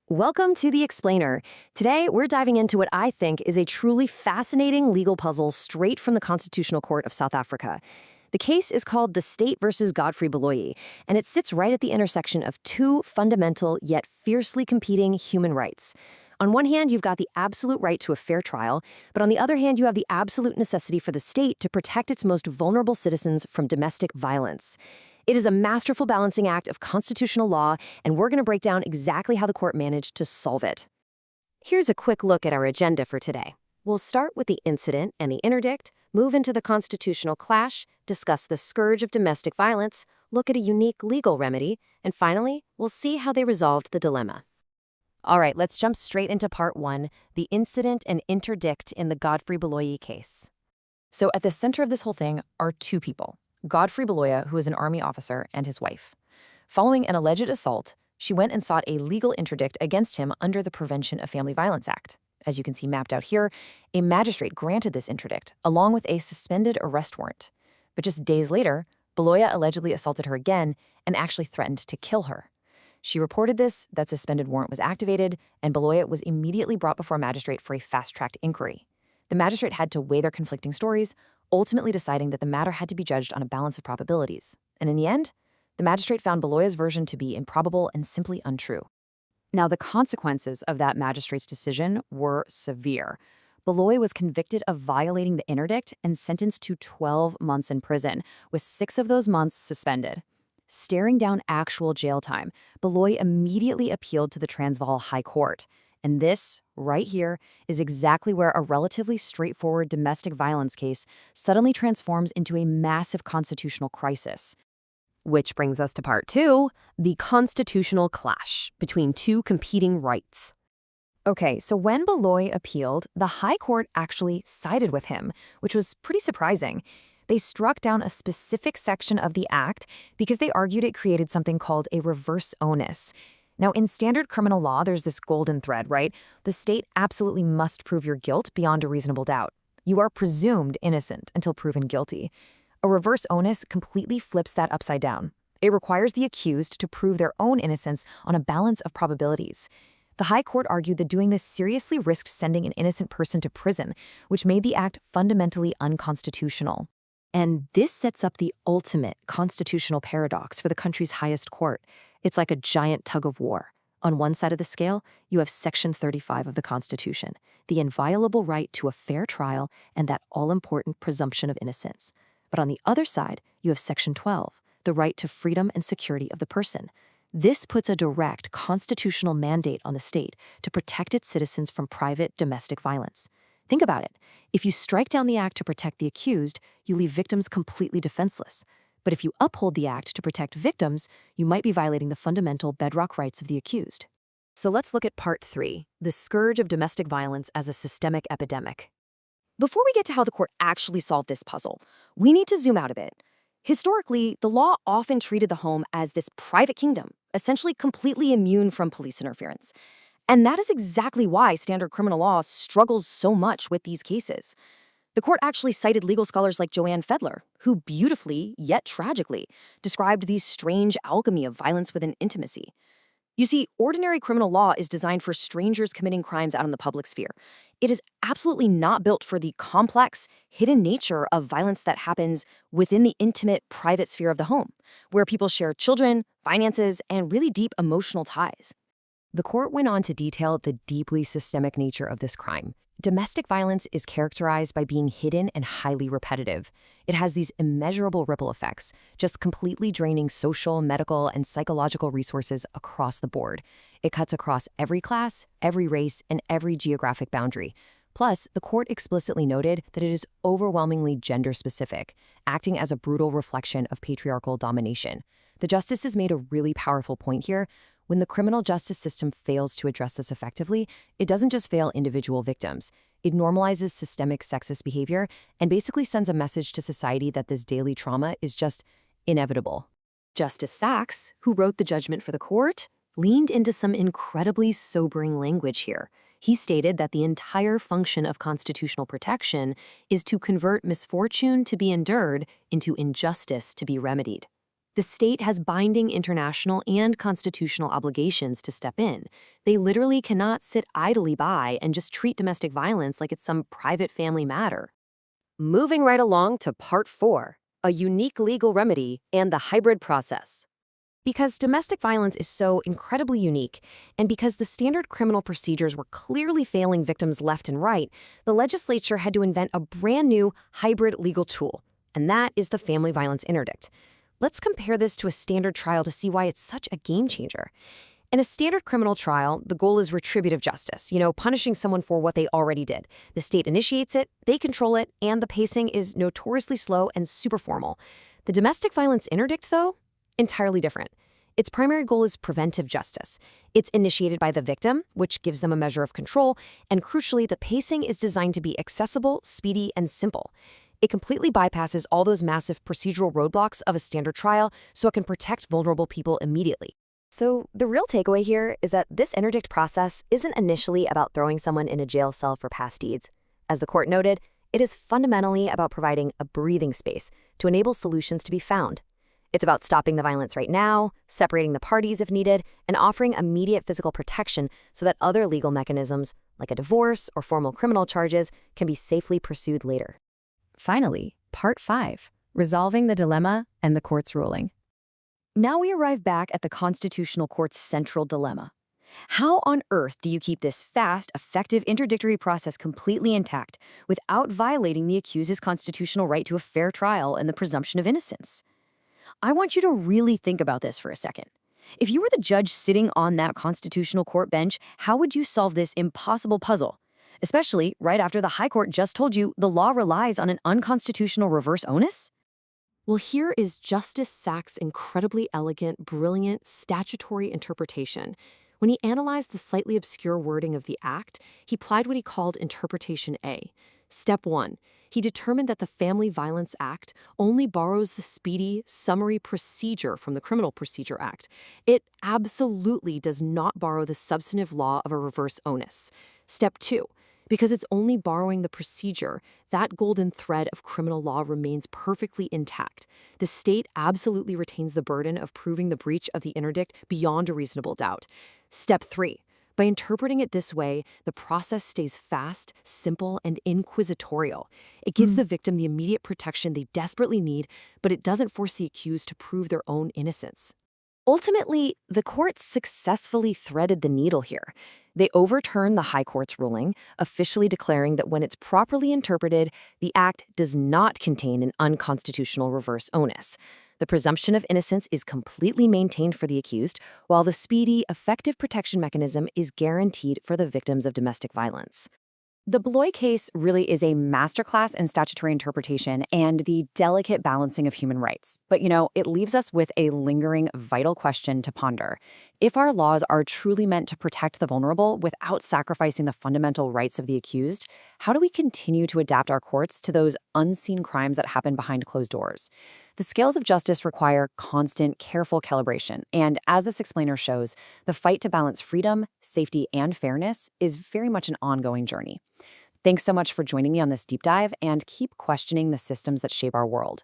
Welcome to The Explainer. Today, we're diving into what I think is a truly fascinating legal puzzle straight from the Constitutional Court of South Africa. The case is called the State versus Godfrey Baloyi, and it sits right at the intersection of two fundamental yet fiercely competing human rights. On one hand, you've got the absolute right to a fair trial, but on the other hand, you have the absolute necessity for the state to protect its most vulnerable citizens from domestic violence. It is a masterful balancing act of constitutional law, and we're going to break down exactly how the court managed to solve it. Here's a quick look at our agenda for today. We'll start with the incident and the interdict, move into the constitutional clash, discuss the scourge of domestic violence, look at a unique legal remedy, and finally, we'll see how they resolved the dilemma. All right, let's jump straight into part one, the incident and interdict in the Godfrey Baloyi case. So at the center of this whole thing are two people. Godfrey Baloyi, who is an army officer, and his wife. Following an alleged assault, she went and sought a legal interdict against him under the Prevention of Family Violence Act. As you can see mapped out here, a magistrate granted this interdict, along with a suspended arrest warrant. But just days later, Baloyi allegedly assaulted her again and actually threatened to kill her. She reported this, that suspended warrant was activated, and Baloyi was immediately brought before a magistrate for a fast-tracked inquiry. The magistrate had to weigh their conflicting stories, ultimately deciding that the matter had to be judged on a balance of probabilities. And in the end, the magistrate found Baloyi's version to be improbable and simply untrue. Now, the consequences of that magistrate's decision were severe. Baloyi was convicted of violating the interdict and sentenced to 12 months in prison, with 6 of those months suspended. Staring down actual jail time, Baloyi immediately appealed to the Transvaal High Court. And this, right here, is exactly where a relatively straightforward domestic violence case suddenly transforms into a massive constitutional crisis. Which brings us to part two, the constitutional clash between two competing rights. Okay, so when Baloyi appealed, the High Court actually sided with him, which was pretty surprising. They struck down a specific section of the act because they argued it created something called a reverse onus. Now, in standard criminal law, there's this golden thread, right? The state absolutely must prove your guilt beyond a reasonable doubt. You are presumed innocent until proven guilty. A reverse onus completely flips that upside down. It requires the accused to prove their own innocence on a balance of probabilities. The High Court argued that doing this seriously risked sending an innocent person to prison, which made the act fundamentally unconstitutional. And this sets up the ultimate constitutional paradox for the country's highest court. It's like a giant tug of war. On one side of the scale, you have Section 35 of the Constitution, the inviolable right to a fair trial and that all-important presumption of innocence. But on the other side, you have Section 12, the right to freedom and security of the person. This puts a direct constitutional mandate on the state to protect its citizens from private domestic violence. Think about it. If you strike down the act to protect the accused, you leave victims completely defenseless. But if you uphold the act to protect victims, you might be violating the fundamental bedrock rights of the accused. So let's look at part 3, the scourge of domestic violence as a systemic epidemic. Before we get to how the court actually solved this puzzle, we need to zoom out a bit. Historically, the law often treated the home as this private kingdom, essentially completely immune from police interference. And that is exactly why standard criminal law struggles so much with these cases. The court actually cited legal scholars like Joanne Fedler, who beautifully, yet tragically, described the strange alchemy of violence within intimacy. You see, ordinary criminal law is designed for strangers committing crimes out in the public sphere. It is absolutely not built for the complex, hidden nature of violence that happens within the intimate, private sphere of the home, where people share children, finances, and really deep emotional ties. The court went on to detail the deeply systemic nature of this crime. Domestic violence is characterized by being hidden and highly repetitive. It has these immeasurable ripple effects, just completely draining social, medical, and psychological resources across the board. It cuts across every class, every race, and every geographic boundary. Plus, the court explicitly noted that it is overwhelmingly gender-specific, acting as a brutal reflection of patriarchal domination. The justices made a really powerful point here. When the criminal justice system fails to address this effectively, it doesn't just fail individual victims. It normalizes systemic sexist behavior and basically sends a message to society that this daily trauma is just inevitable. Justice Sachs, who wrote the judgment for the court, leaned into some incredibly sobering language here. He stated that the entire function of constitutional protection is to convert misfortune to be endured into injustice to be remedied. The state has binding international and constitutional obligations to step in. They literally cannot sit idly by and just treat domestic violence like it's some private family matter. Moving right along to Part 4, a unique legal remedy and the hybrid process. Because domestic violence is so incredibly unique, and because the standard criminal procedures were clearly failing victims left and right, the legislature had to invent a brand new hybrid legal tool, and that is the family violence interdict. Let's compare this to a standard trial to see why it's such a game changer. In a standard criminal trial, the goal is retributive justice, punishing someone for what they already did. The state initiates it, they control it, and the pacing is notoriously slow and super formal. The domestic violence interdict, though, entirely different. Its primary goal is preventive justice. It's initiated by the victim, which gives them a measure of control, and crucially, the pacing is designed to be accessible, speedy, and simple. It completely bypasses all those massive procedural roadblocks of a standard trial so it can protect vulnerable people immediately. So the real takeaway here is that this interdict process isn't initially about throwing someone in a jail cell for past deeds. As the court noted, it is fundamentally about providing a breathing space to enable solutions to be found. It's about stopping the violence right now, separating the parties if needed, and offering immediate physical protection so that other legal mechanisms, like a divorce or formal criminal charges, can be safely pursued later. Finally, Part 5, resolving the dilemma and the court's ruling. Now we arrive back at the Constitutional Court's central dilemma. How on earth do you keep this fast, effective interdictory process completely intact without violating the accused's constitutional right to a fair trial and the presumption of innocence? I want you to really think about this for a second. If you were the judge sitting on that constitutional court bench, how would you solve this impossible puzzle? Especially right after the High Court just told you the law relies on an unconstitutional reverse onus? Well, here is Justice Sachs' incredibly elegant, brilliant statutory interpretation. When he analyzed the slightly obscure wording of the Act, he applied what he called Interpretation A. Step 1. He determined that the Family Violence Act only borrows the speedy, summary procedure from the Criminal Procedure Act. It absolutely does not borrow the substantive law of a reverse onus. Step 2. Because it's only borrowing the procedure, that golden thread of criminal law remains perfectly intact. The state absolutely retains the burden of proving the breach of the interdict beyond a reasonable doubt. Step 3. By interpreting it this way, the process stays fast, simple, and inquisitorial. It gives the victim the immediate protection they desperately need, but it doesn't force the accused to prove their own innocence. Ultimately, the court successfully threaded the needle here. They overturned the High Court's ruling, officially declaring that when it's properly interpreted, the Act does not contain an unconstitutional reverse onus. The presumption of innocence is completely maintained for the accused, while the speedy, effective protection mechanism is guaranteed for the victims of domestic violence. The Beloy case really is a masterclass in statutory interpretation and the delicate balancing of human rights. But, it leaves us with a lingering, vital question to ponder. If our laws are truly meant to protect the vulnerable without sacrificing the fundamental rights of the accused, how do we continue to adapt our courts to those unseen crimes that happen behind closed doors? The scales of justice require constant, careful calibration, and as this explainer shows, the fight to balance freedom, safety, and fairness is very much an ongoing journey. Thanks so much for joining me on this deep dive, and keep questioning the systems that shape our world.